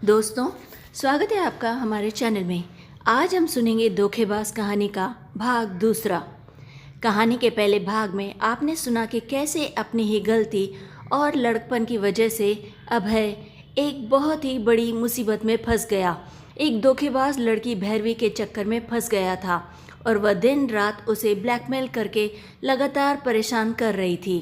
दोस्तों, स्वागत है आपका हमारे चैनल में। आज हम सुनेंगे धोखेबाज कहानी का भाग दूसरा। कहानी के पहले भाग में आपने सुना कि कैसे अपनी ही गलती और लड़कपन की वजह से अभय एक बहुत ही बड़ी मुसीबत में फंस गया। एक धोखेबाज लड़की भैरवी के चक्कर में फंस गया था और वह दिन रात उसे ब्लैकमेल करके लगातार परेशान कर रही थी।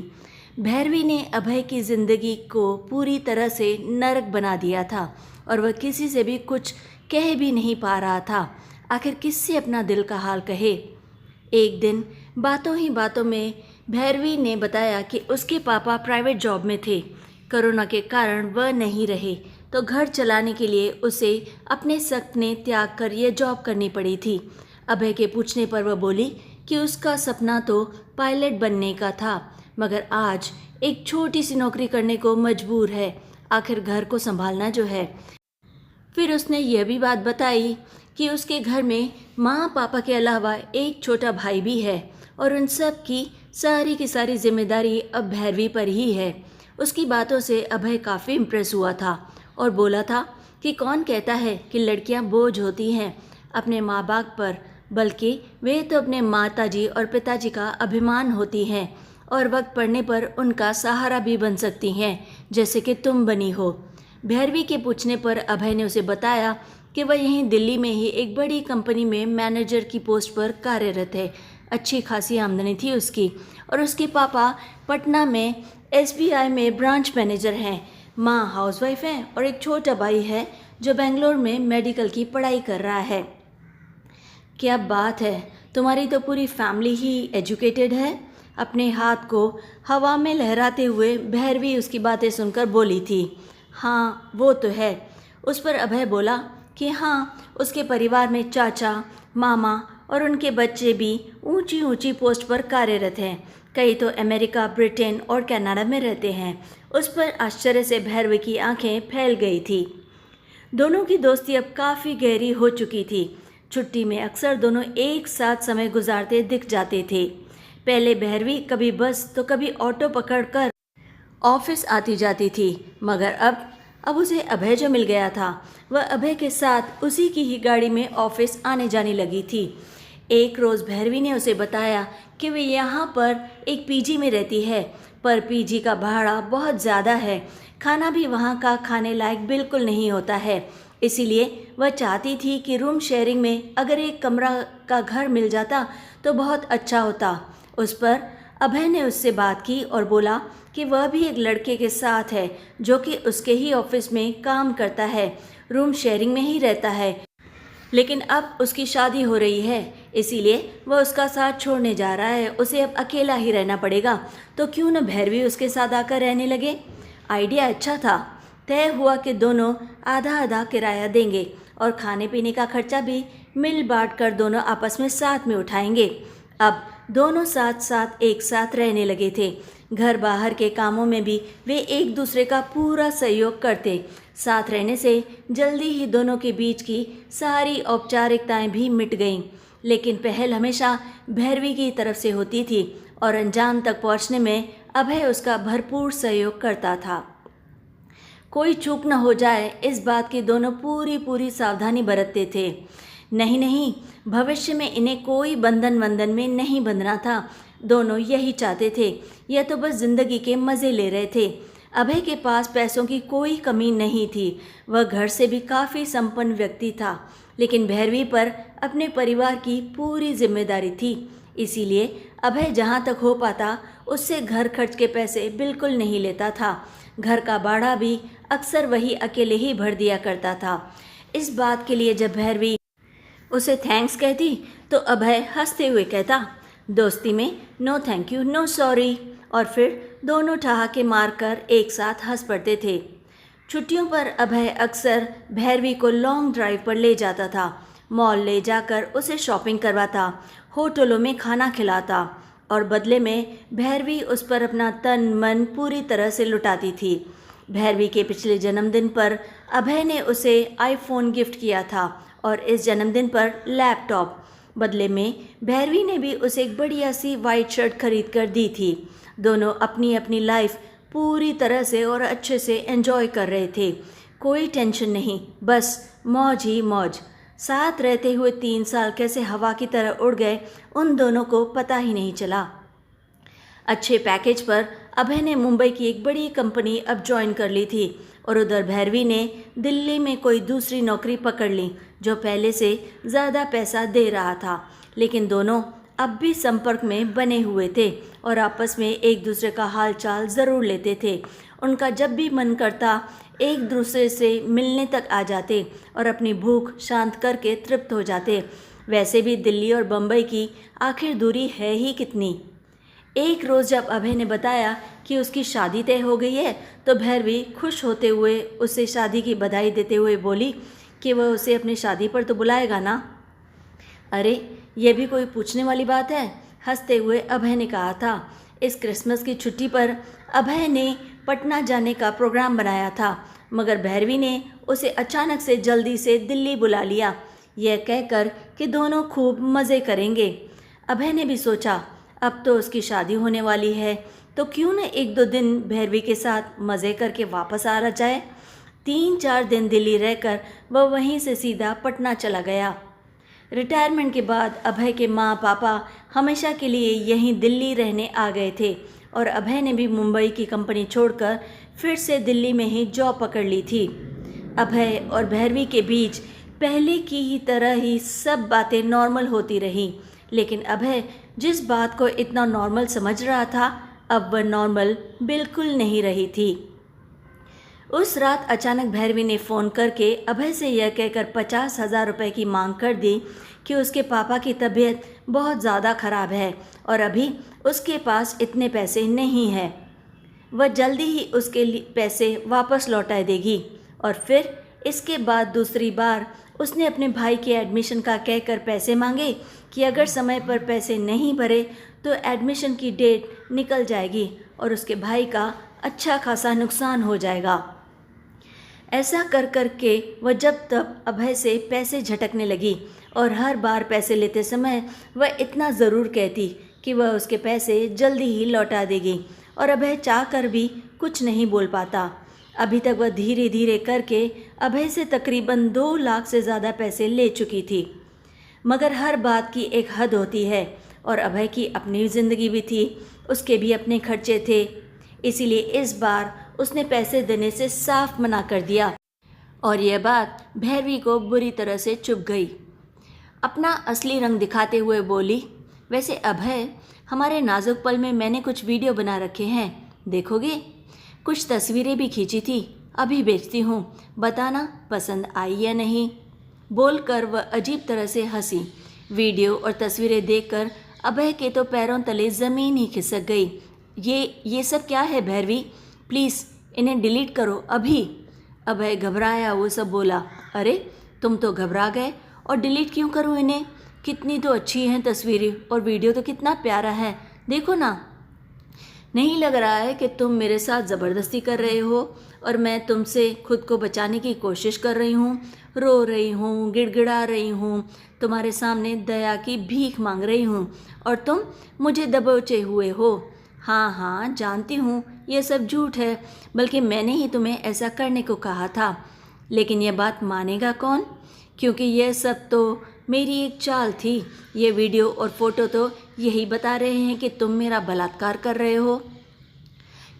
भैरवी ने अभय की जिंदगी को पूरी तरह से नरक बना दिया था और वह किसी से भी कुछ कह भी नहीं पा रहा था। आखिर किससे अपना दिल का हाल कहे। एक दिन बातों ही बातों में भैरवी ने बताया कि उसके पापा प्राइवेट जॉब में थे। कोरोना के कारण वह नहीं रहे तो घर चलाने के लिए उसे अपने सपने त्याग कर यह जॉब करनी पड़ी थी। अभय के पूछने पर वह बोली कि उसका सपना तो पायलट बनने का था, मगर आज एक छोटी सी नौकरी करने को मजबूर है, आखिर घर को संभालना जो है। फिर उसने यह भी बात बताई कि उसके घर में माँ पापा के अलावा एक छोटा भाई भी है और उन सब की सारी जिम्मेदारी अब भैरवी पर ही है। उसकी बातों से अभय काफ़ी इम्प्रेस हुआ था और बोला था कि कौन कहता है कि लड़कियां बोझ होती हैं अपने माँ बाप पर, बल्कि वे तो अपने माताजी और पिताजी का अभिमान होती हैं और वक्त पड़ने पर उनका सहारा भी बन सकती हैं, जैसे कि तुम बनी हो। भैरवी के पूछने पर अभय ने उसे बताया कि वह यहीं दिल्ली में ही एक बड़ी कंपनी में मैनेजर की पोस्ट पर कार्यरत है। अच्छी खासी आमदनी थी उसकी और उसके पापा पटना में SBI में ब्रांच मैनेजर हैं। माँ हाउसवाइफ हैं और एक छोटा भाई है जो बेंगलोर में मेडिकल की पढ़ाई कर रहा है। क्या बात है, तुम्हारी तो पूरी फैमिली ही एजुकेटेड है। अपने हाथ को हवा में लहराते हुए भैरवी उसकी बातें सुनकर बोली थी। हाँ, वो तो है। उस पर अभय बोला कि हाँ, उसके परिवार में चाचा, मामा और उनके बच्चे भी ऊंची ऊंची पोस्ट पर कार्यरत हैं। कई तो अमेरिका, ब्रिटेन और कनाडा में रहते हैं। उस पर आश्चर्य से भैरवी की आंखें फैल गई थी। दोनों की दोस्ती अब काफ़ी गहरी हो चुकी थी। छुट्टी में अक्सर दोनों एक साथ समय गुजारते दिख जाते थे। पहले भैरवी कभी बस तो कभी ऑटो पकड़कर ऑफिस आती जाती थी, मगर अब उसे अभय जो मिल गया था वह अभय के साथ उसी की ही गाड़ी में ऑफिस आने जाने लगी थी। एक रोज़ भैरवी ने उसे बताया कि वे यहाँ पर एक पीजी में रहती है, पर पीजी का भाड़ा बहुत ज़्यादा है। खाना भी वहाँ का खाने लायक बिल्कुल नहीं होता है। इसीलिए वह चाहती थी कि रूम शेयरिंग में अगर एक कमरा का घर मिल जाता तो बहुत अच्छा होता। उस पर अभय ने उससे बात की और बोला कि वह भी एक लड़के के साथ है जो कि उसके ही ऑफिस में काम करता है, रूम शेयरिंग में ही रहता है, लेकिन अब उसकी शादी हो रही है, इसीलिए वह उसका साथ छोड़ने जा रहा है। उसे अब अकेला ही रहना पड़ेगा, तो क्यों न भैरवी उसके साथ आकर रहने लगे। आइडिया अच्छा था। तय हुआ कि दोनों आधा आधा किराया देंगे और खाने पीने का खर्चा भी मिल बांट कर दोनों आपस में साथ में उठाएंगे। अब दोनों साथ साथ एक साथ रहने लगे थे। घर बाहर के कामों में भी वे एक दूसरे का पूरा सहयोग करते। साथ रहने से जल्दी ही दोनों के बीच की सारी औपचारिकताएं भी मिट गईं, लेकिन पहल हमेशा भैरवी की तरफ से होती थी और अंजाम तक पहुंचने में अभय उसका भरपूर सहयोग करता था। कोई चूक न हो जाए इस बात की दोनों पूरी सावधानी बरतते थे। नहीं, भविष्य में इन्हें कोई बंधन में नहीं बंधना था। दोनों यही चाहते थे। यह तो बस जिंदगी के मज़े ले रहे थे। अभय के पास पैसों की कोई कमी नहीं थी। वह घर से भी काफ़ी संपन्न व्यक्ति था, लेकिन भैरवी पर अपने परिवार की पूरी जिम्मेदारी थी। इसीलिए अभय जहाँ तक हो पाता उससे घर खर्च के पैसे बिल्कुल नहीं लेता था। घर का भाड़ा भी अक्सर वही अकेले ही भर दिया करता था। इस बात के लिए जब भैरवी उसे थैंक्स कहती तो अभय हंसते हुए कहता, दोस्ती में no thank you, no sorry, और फिर दोनों ठहाके मारकर एक साथ हंस पड़ते थे। छुट्टियों पर अभय अक्सर भैरवी को लॉन्ग ड्राइव पर ले जाता था। मॉल ले जाकर उसे शॉपिंग करवाता, होटलों में खाना खिलाता और बदले में भैरवी उस पर अपना तन मन पूरी तरह से लुटाती थी। भैरवी के पिछले जन्मदिन पर अभय ने उसे आईफोन गिफ्ट किया था और इस जन्मदिन पर लैपटॉप। बदले में भैरवी ने भी उसे एक बढ़िया सी वाइट शर्ट खरीद कर दी थी। दोनों अपनी अपनी लाइफ पूरी तरह से और अच्छे से एंजॉय कर रहे थे। कोई टेंशन नहीं, बस मौज ही मौज। साथ रहते हुए 3 साल कैसे हवा की तरह उड़ गए उन दोनों को पता ही नहीं चला। अच्छे पैकेज पर अभय ने मुंबई की एक बड़ी कंपनी अब ज्वाइन कर ली थी और उधर भैरवी ने दिल्ली में कोई दूसरी नौकरी पकड़ ली जो पहले से ज़्यादा पैसा दे रहा था। लेकिन दोनों अब भी संपर्क में बने हुए थे और आपस में एक दूसरे का हाल चाल ज़रूर लेते थे। उनका जब भी मन करता एक दूसरे से मिलने तक आ जाते और अपनी भूख शांत करके तृप्त हो जाते। वैसे भी दिल्ली और बम्बई की आखिर दूरी है ही कितनी। एक रोज़ जब अभय ने बताया कि उसकी शादी तय हो गई है तो भैरवी खुश होते हुए उसे शादी की बधाई देते हुए बोली कि वह उसे अपनी शादी पर तो बुलाएगा ना। अरे यह भी कोई पूछने वाली बात है, हंसते हुए अभय ने कहा था। इस क्रिसमस की छुट्टी पर अभय ने पटना जाने का प्रोग्राम बनाया था मगर भैरवी ने उसे अचानक से जल्दी से दिल्ली बुला लिया, यह कहकर कि दोनों खूब मज़े करेंगे। अभय ने भी सोचा अब तो उसकी शादी होने वाली है तो क्यों न 1-2 दिन भैरवी के साथ मज़े करके वापस आ जाए। 3-4 दिन दिल्ली रहकर वह वहीं से सीधा पटना चला गया। रिटायरमेंट के बाद अभय के माँ पापा हमेशा के लिए यहीं दिल्ली रहने आ गए थे और अभय ने भी मुंबई की कंपनी छोड़कर फिर से दिल्ली में ही जॉब पकड़ ली थी। अभय और भैरवी के बीच पहले की ही तरह ही सब बातें नॉर्मल होती रहीं, लेकिन अभय जिस बात को इतना नॉर्मल समझ रहा था अब वह नॉर्मल बिल्कुल नहीं रही थी। उस रात अचानक भैरवी ने फ़ोन करके अभय से यह कहकर 50,000 रुपये की मांग कर दी कि उसके पापा की तबीयत बहुत ज़्यादा ख़राब है और अभी उसके पास इतने पैसे नहीं हैं। वह जल्दी ही उसके पैसे वापस लौटा देगी। और फिर इसके बाद दूसरी बार उसने अपने भाई के एडमिशन का कहकर पैसे मांगे कि अगर समय पर पैसे नहीं भरे तो एडमिशन की डेट निकल जाएगी और उसके भाई का अच्छा खासा नुकसान हो जाएगा। ऐसा कर कर के वह जब तब अभय से पैसे झटकने लगी और हर बार पैसे लेते समय वह इतना ज़रूर कहती कि वह उसके पैसे जल्दी ही लौटा देगी और अभय चाह कर भी कुछ नहीं बोल पाता। अभी तक वह धीरे धीरे करके अभय से तकरीबन 2 लाख से ज़्यादा पैसे ले चुकी थी। मगर हर बात की एक हद होती है और अभय की अपनी ज़िंदगी भी थी, उसके भी अपने खर्चे थे। इसीलिए इस बार उसने पैसे देने से साफ मना कर दिया और यह बात भैरवी को बुरी तरह से चुभ गई। अपना असली रंग दिखाते हुए बोली, वैसे अभय, हमारे नाजुक पल में मैंने कुछ वीडियो बना रखे हैं, देखोगे? कुछ तस्वीरें भी खींची थी, अभी भेजती हूँ, बताना पसंद आई या नहीं। बोलकर वह अजीब तरह से हंसी। वीडियो और तस्वीरें देखकर अभय के तो पैरों तले ज़मीन ही खिसक गई। ये सब क्या है भैरवी? प्लीज़ इन्हें डिलीट करो अभी। अभय घबराया वो सब बोला, अरे तुम तो घबरा गए, और डिलीट क्यों करूँ इन्हें? कितनी तो अच्छी हैं तस्वीरें और वीडियो तो कितना प्यारा है, देखो ना। नहीं लग रहा है कि तुम मेरे साथ ज़बरदस्ती कर रहे हो और मैं तुमसे खुद को बचाने की कोशिश कर रही हूँ, रो रही हूँ, गिड़गिड़ा रही हूँ, तुम्हारे सामने दया की भीख मांग रही हूँ और तुम मुझे दबोचे हुए हो। हाँ हाँ जानती हूँ ये सब झूठ है, बल्कि मैंने ही तुम्हें ऐसा करने को कहा था, लेकिन यह बात मानेगा कौन? क्योंकि यह सब तो मेरी एक चाल थी। ये वीडियो और फोटो तो यही बता रहे हैं कि तुम मेरा बलात्कार कर रहे हो।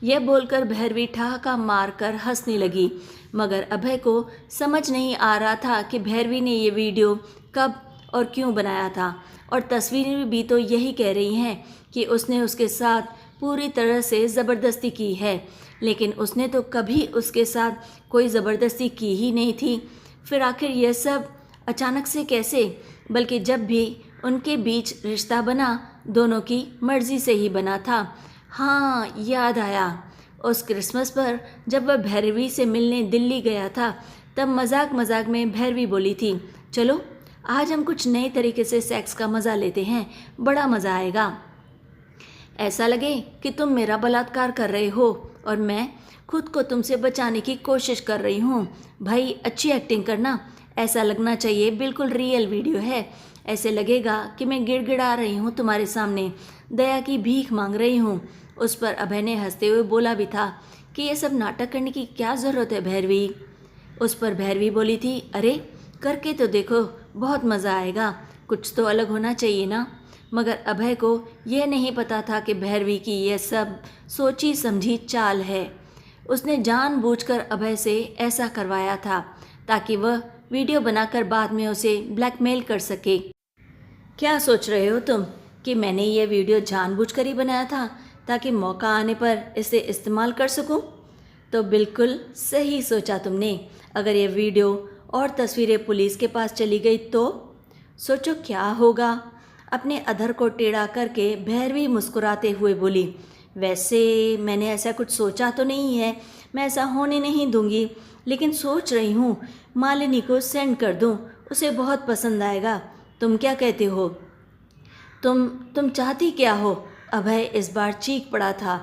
यह बोलकर भैरवी ठहाका मारकर हंसने लगी, मगर अभय को समझ नहीं आ रहा था कि भैरवी ने ये वीडियो कब और क्यों बनाया था, और तस्वीरें भी तो यही कह रही हैं कि उसने उसके साथ पूरी तरह से ज़बरदस्ती की है, लेकिन उसने तो कभी उसके साथ कोई ज़बरदस्ती की ही नहीं थी। फिर आखिर यह सब अचानक से कैसे? बल्कि जब भी उनके बीच रिश्ता बना दोनों की मर्ज़ी से ही बना था। हाँ याद आया, उस क्रिसमस पर जब वह भैरवी से मिलने दिल्ली गया था तब मजाक मजाक में भैरवी बोली थी, चलो आज हम कुछ नए तरीके से सेक्स का मज़ा लेते हैं, बड़ा मज़ा आएगा। ऐसा लगे कि तुम मेरा बलात्कार कर रहे हो और मैं खुद को तुमसे बचाने की कोशिश कर रही हूँ। भाई अच्छी एक्टिंग करना, ऐसा लगना चाहिए बिल्कुल रियल वीडियो है। ऐसे लगेगा कि मैं गिड़गिड़ा रही हूँ तुम्हारे सामने, दया की भीख मांग रही हूँ। उस पर अभय ने हंसते हुए बोला भी था कि ये सब नाटक करने की क्या ज़रूरत है भैरवी? उस पर भैरवी बोली थी, अरे करके तो देखो, बहुत मज़ा आएगा, कुछ तो अलग होना चाहिए ना। मगर अभय को यह नहीं पता था कि भैरवी की यह सब सोची समझी चाल है। उसने जानबूझकर अभय से ऐसा करवाया था ताकि वह वीडियो बनाकर बाद में उसे ब्लैकमेल कर सके। क्या सोच रहे हो तुम कि मैंने ये वीडियो जानबूझकर ही बनाया था ताकि मौका आने पर इसे इस्तेमाल कर सकूं? तो बिल्कुल सही सोचा तुमने। अगर ये वीडियो और तस्वीरें पुलिस के पास चली गई तो सोचो क्या होगा। अपने अधर को टेढ़ा करके भैरवी मुस्कुराते हुए बोली, वैसे मैंने ऐसा कुछ सोचा तो नहीं है, मैं ऐसा होने नहीं दूंगी, लेकिन सोच रही हूँ मालिनी को सेंड कर दूँ, उसे बहुत पसंद आएगा। तुम क्या कहते हो? तुम चाहती क्या हो? अभय इस बार चीख पड़ा था।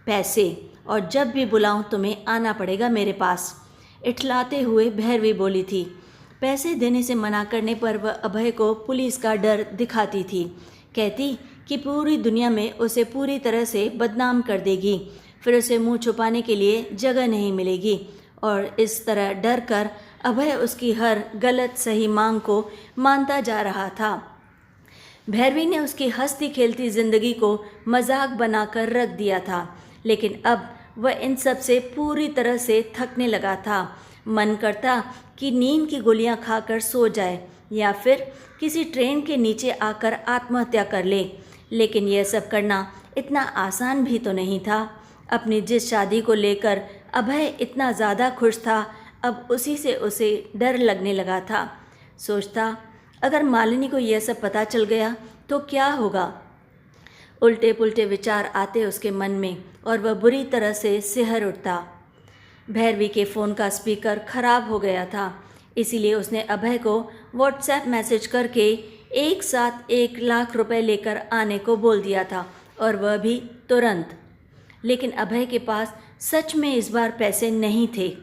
पैसे, और जब भी बुलाऊं तुम्हें आना पड़ेगा मेरे पास, इठलाते हुए भैरवी बोली थी। पैसे देने से मना करने पर वह अभय को पुलिस का डर दिखाती थी। कहती कि पूरी दुनिया में उसे पूरी तरह से बदनाम कर देगी, फिर उसे मुंह छुपाने के लिए जगह नहीं मिलेगी। और इस तरह डर कर अभय उसकी हर गलत सही मांग को मानता जा रहा था। भैरवी ने उसकी हंसती खेलती जिंदगी को मजाक बनाकर रख दिया था, लेकिन अब वह इन सब से पूरी तरह से थकने लगा था। मन करता कि नींद की गोलियां खाकर सो जाए या फिर किसी ट्रेन के नीचे आकर आत्महत्या कर ले, लेकिन यह सब करना इतना आसान भी तो नहीं था। अपनी जिस शादी को लेकर अभय इतना ज़्यादा खुश था, अब उसी से उसे डर लगने लगा था। सोचता, अगर मालिनी को यह सब पता चल गया तो क्या होगा। उल्टे पुल्टे विचार आते उसके मन में और वह बुरी तरह से सिहर उठता। भैरवी के फ़ोन का स्पीकर खराब हो गया था, इसीलिए उसने अभय को व्हाट्सएप मैसेज करके एक साथ 1 लाख रुपए लेकर आने को बोल दिया था, और वह भी तुरंत। लेकिन अभय के पास सच में इस बार पैसे नहीं थे,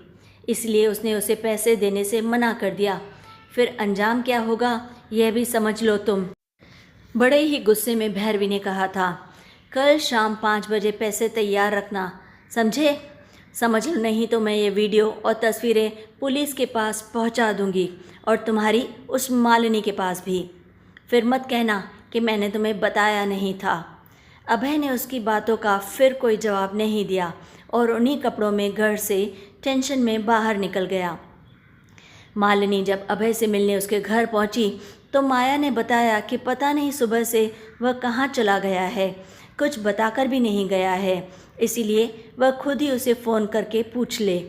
इसलिए उसने उसे पैसे देने से मना कर दिया। फिर अंजाम क्या होगा यह भी समझ लो तुम। बड़े ही गुस्से में भैरवी ने कहा था, कल शाम 5 बजे पैसे तैयार रखना, समझे? समझ लो, नहीं तो मैं ये वीडियो और तस्वीरें पुलिस के पास पहुंचा दूंगी, और तुम्हारी उस मालिनी के पास भी। फिर मत कहना कि मैंने तुम्हें बताया नहीं था। अभय ने उसकी बातों का फिर कोई जवाब नहीं दिया और उन्हीं कपड़ों में घर से टेंशन में बाहर निकल गया। मालिनी जब अभय से मिलने उसके घर पहुंची तो माया ने बताया कि पता नहीं सुबह से वह कहाँ चला गया है, कुछ बताकर भी नहीं गया है, इसीलिए वह खुद ही उसे फ़ोन करके पूछ ले।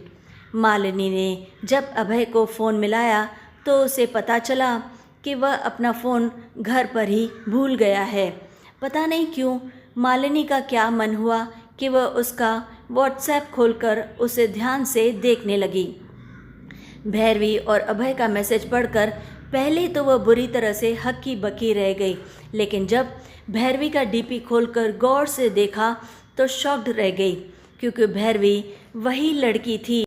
मालिनी ने जब अभय को फ़ोन मिलाया तो उसे पता चला कि वह अपना फ़ोन घर पर ही भूल गया है। पता नहीं क्यों मालिनी का क्या मन हुआ कि वह उसका व्हाट्सएप खोलकर उसे ध्यान से देखने लगी। भैरवी और अभय का मैसेज पढ़कर पहले तो वह बुरी तरह से हक्की बक्की रह गई, लेकिन जब भैरवी का डीपी खोलकर गौर से देखा तो शॉक्ड रह गई, क्योंकि भैरवी वही लड़की थी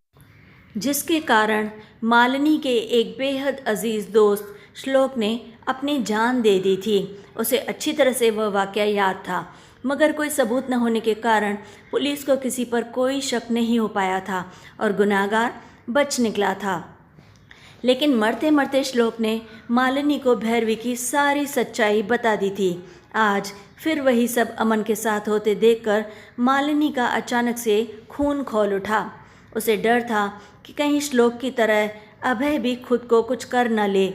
जिसके कारण मालिनी के एक बेहद अजीज़ दोस्त श्लोक ने अपनी जान दे दी थी। उसे अच्छी तरह से वह वाक़या याद था, मगर कोई सबूत न होने के कारण पुलिस को किसी पर कोई शक नहीं हो पाया था और गुनाहगार बच निकला था। लेकिन मरते मरते श्लोक ने मालिनी को भैरवी की सारी सच्चाई बता दी थी। आज फिर वही सब अमन के साथ होते देखकर मालिनी का अचानक से खून खौल उठा। उसे डर था कि कहीं श्लोक की तरह अभय भी खुद को कुछ कर न ले।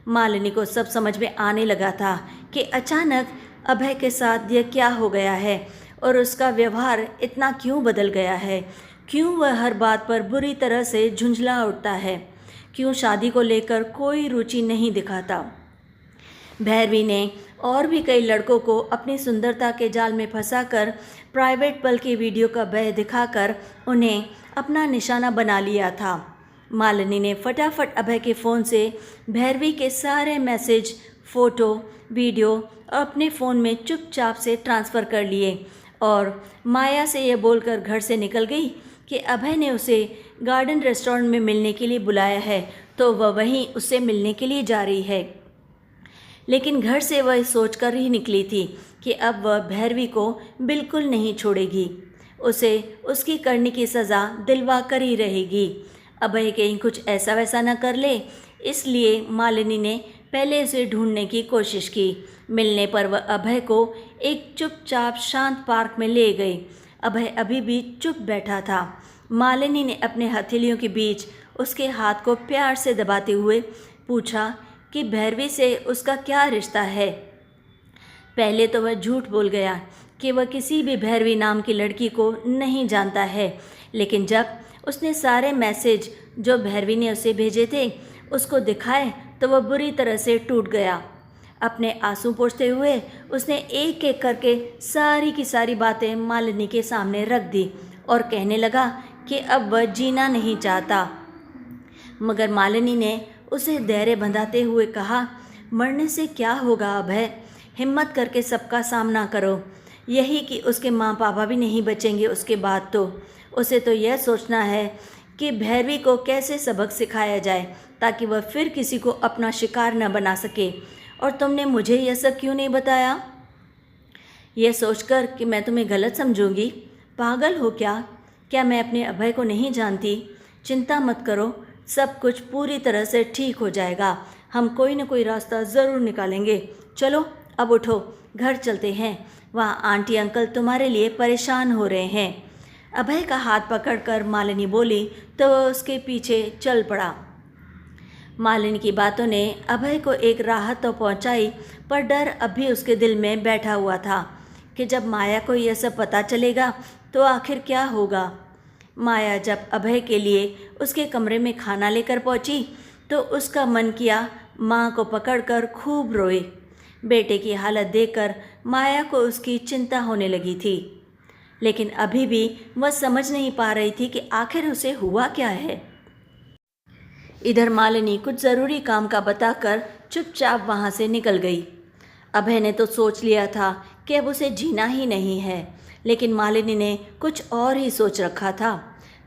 मालिनी को सब समझ में आने लगा था कि अचानक अभय के साथ यह क्या हो गया है और उसका व्यवहार इतना क्यों बदल गया है। क्यों वह हर बात पर बुरी तरह से झुंझला उठता है, क्यों शादी को लेकर कोई रुचि नहीं दिखाता। भैरवी ने और भी कई लड़कों को अपनी सुंदरता के जाल में फंसाकर प्राइवेट पल की वीडियो का भय दिखाकर उन्हें अपना निशाना बना लिया था। मालिनी ने फटाफट अभय के फ़ोन से भैरवी के सारे मैसेज, फ़ोटो, वीडियो अपने फ़ोन में चुपचाप से ट्रांसफ़र कर लिए और माया से यह बोलकर घर से निकल गई कि अभय ने उसे गार्डन रेस्टोरेंट में मिलने के लिए बुलाया है, तो वह वहीं उससे मिलने के लिए जा रही है। लेकिन घर से वह सोचकर ही निकली थी कि अब वह भैरवी को बिल्कुल नहीं छोड़ेगी, उसे उसकी करने की सज़ा दिलवा कर ही रहेगी। अभय कहीं कुछ ऐसा वैसा न कर ले, इसलिए मालिनी ने पहले उसे ढूंढने की कोशिश की। मिलने पर वह अभय को एक चुपचाप शांत पार्क में ले गई। अभय अभी भी चुप बैठा था। मालिनी ने अपने हथेलियों के बीच उसके हाथ को प्यार से दबाते हुए पूछा कि भैरवी से उसका क्या रिश्ता है। पहले तो वह झूठ बोल गया कि वह किसी भी भैरवी नाम की लड़की को नहीं जानता है, लेकिन जब उसने सारे मैसेज जो भैरवी ने उसे भेजे थे उसको दिखाए तो वह बुरी तरह से टूट गया। अपने आंसू पोंछते हुए उसने एक एक करके सारी की सारी बातें मालिनी के सामने रख दी और कहने लगा कि अब वह जीना नहीं चाहता। मगर मालिनी ने उसे धैर्य बंधाते हुए कहा, मरने से क्या होगा अभय, हिम्मत करके सबका सामना करो। यही कि उसके माँ पापा भी नहीं बचेंगे उसके बाद तो उसे तो यह सोचना है कि भैरवी को कैसे सबक सिखाया जाए ताकि वह फिर किसी को अपना शिकार न बना सके। और तुमने मुझे यह सब क्यों नहीं बताया? यह सोचकर कि मैं तुम्हें गलत समझूंगी। पागल हो क्या? क्या मैं अपने अभय को नहीं जानती? चिंता मत करो, सब कुछ पूरी तरह से ठीक हो जाएगा। हम कोई न कोई रास्ता ज़रूर निकालेंगे। चलो अब उठो, घर चलते हैं। वहाँ आंटी अंकल तुम्हारे लिए परेशान हो रहे हैं। अभय का हाथ पकड़कर मालिनी बोली तो वह उसके पीछे चल पड़ा। मालिनी की बातों ने अभय को एक राहत तो पहुंचाई, पर डर अब भी उसके दिल में बैठा हुआ था कि जब माया को यह सब पता चलेगा तो आखिर क्या होगा। माया जब अभय के लिए उसके कमरे में खाना लेकर पहुंची तो उसका मन किया माँ को पकड़कर खूब रोए। बेटे की हालत देखकर माया को उसकी चिंता होने लगी थी, लेकिन अभी भी वह समझ नहीं पा रही थी कि आखिर उसे हुआ क्या है। इधर मालिनी कुछ ज़रूरी काम का बताकर चुपचाप वहाँ से निकल गई। अभय ने तो सोच लिया था कि अब उसे जीना ही नहीं है, लेकिन मालिनी ने कुछ और ही सोच रखा था।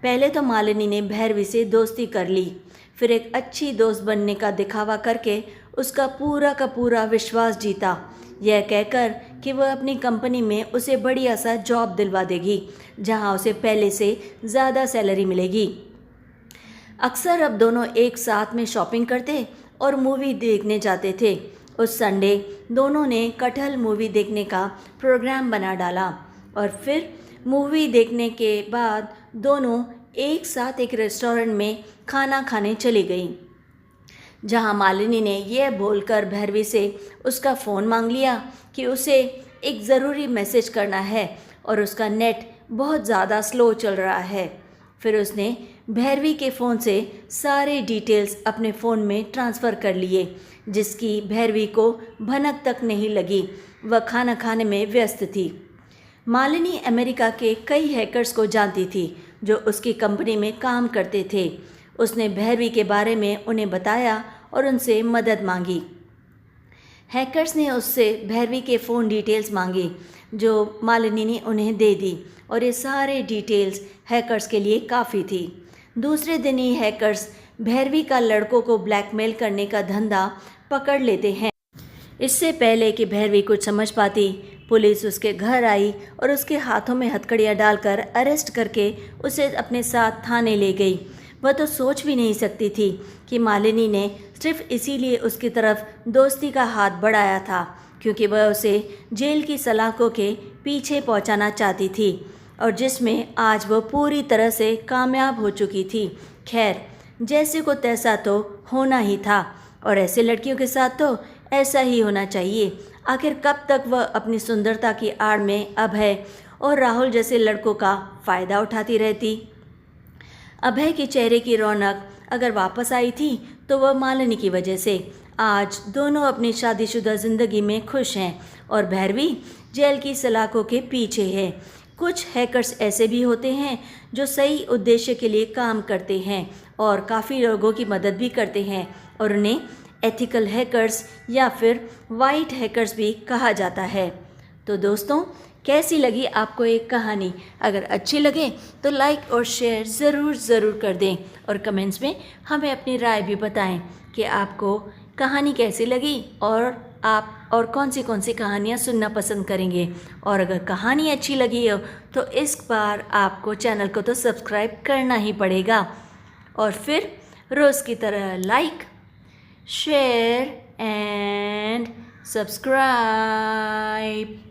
पहले तो मालिनी ने भैरवी से दोस्ती कर ली, फिर एक अच्छी दोस्त बनने का दिखावा करके उसका पूरा का पूरा विश्वास जीता, यह कहकर कि वह अपनी कंपनी में उसे बढ़िया सा जॉब दिलवा देगी जहां उसे पहले से ज़्यादा सैलरी मिलेगी। अक्सर अब दोनों एक साथ में शॉपिंग करते और मूवी देखने जाते थे। उस संडे दोनों ने कटहल मूवी देखने का प्रोग्राम बना डाला और फिर मूवी देखने के बाद दोनों एक साथ एक रेस्टोरेंट में खाना खाने चली गईं, जहां मालिनी ने यह बोलकर भैरवी से उसका फ़ोन मांग लिया कि उसे एक ज़रूरी मैसेज करना है और उसका नेट बहुत ज़्यादा स्लो चल रहा है। फिर उसने भैरवी के फ़ोन से सारे डिटेल्स अपने फ़ोन में ट्रांसफ़र कर लिए, जिसकी भैरवी को भनक तक नहीं लगी। वह खाना खाने में व्यस्त थी। मालिनी अमेरिका के कई हैकर्स को जानती थी जो उसकी कंपनी में काम करते थे। उसने भैरवी के बारे में उन्हें बताया और उनसे मदद मांगी। हैकर्स ने उससे भैरवी के फ़ोन डिटेल्स मांगी जो मालिनी ने उन्हें दे दी और ये सारे डिटेल्स हैकर्स के लिए काफ़ी थी। दूसरे दिन ही हैकर्स भैरवी का लड़कों को ब्लैकमेल करने का धंधा पकड़ लेते हैं। इससे पहले कि भैरवी कुछ समझ पाती, पुलिस उसके घर आई और उसके हाथों में हथकड़ियाँ डालकर अरेस्ट करके उसे अपने साथ थाने ले गई। वह तो सोच भी नहीं सकती थी कि मालिनी ने सिर्फ इसीलिए उसकी तरफ दोस्ती का हाथ बढ़ाया था क्योंकि वह उसे जेल की सलाखों के पीछे पहुंचाना चाहती थी और जिसमें आज वह पूरी तरह से कामयाब हो चुकी थी। खैर, जैसे को तैसा तो होना ही था और ऐसे लड़कियों के साथ तो ऐसा ही होना चाहिए। आखिर कब तक वह अपनी सुंदरता की आड़ में अभय और राहुल जैसे लड़कों का फ़ायदा उठाती रहती। अभय के चेहरे की रौनक अगर वापस आई थी तो वह मालिनी की वजह से। आज दोनों अपनी शादीशुदा ज़िंदगी में खुश हैं और भैरवी जेल की सलाखों के पीछे है। कुछ हैकर्स ऐसे भी होते हैं जो सही उद्देश्य के लिए काम करते हैं और काफ़ी लोगों की मदद भी करते हैं और उन्हें एथिकल हैकर्स या फिर वाइट हैकर्स भी कहा जाता है। तो दोस्तों, कैसी लगी आपको एक कहानी? अगर अच्छी लगे तो लाइक और शेयर ज़रूर कर दें और कमेंट्स में हमें अपनी राय भी बताएं कि आपको कहानी कैसी लगी और आप और कौन सी कहानियाँ सुनना पसंद करेंगे। और अगर कहानी अच्छी लगी हो तो इस बार आपको चैनल को तो सब्सक्राइब करना ही पड़ेगा। और फिर रोज़ की तरह लाइक, शेयर एंड सब्सक्राइब।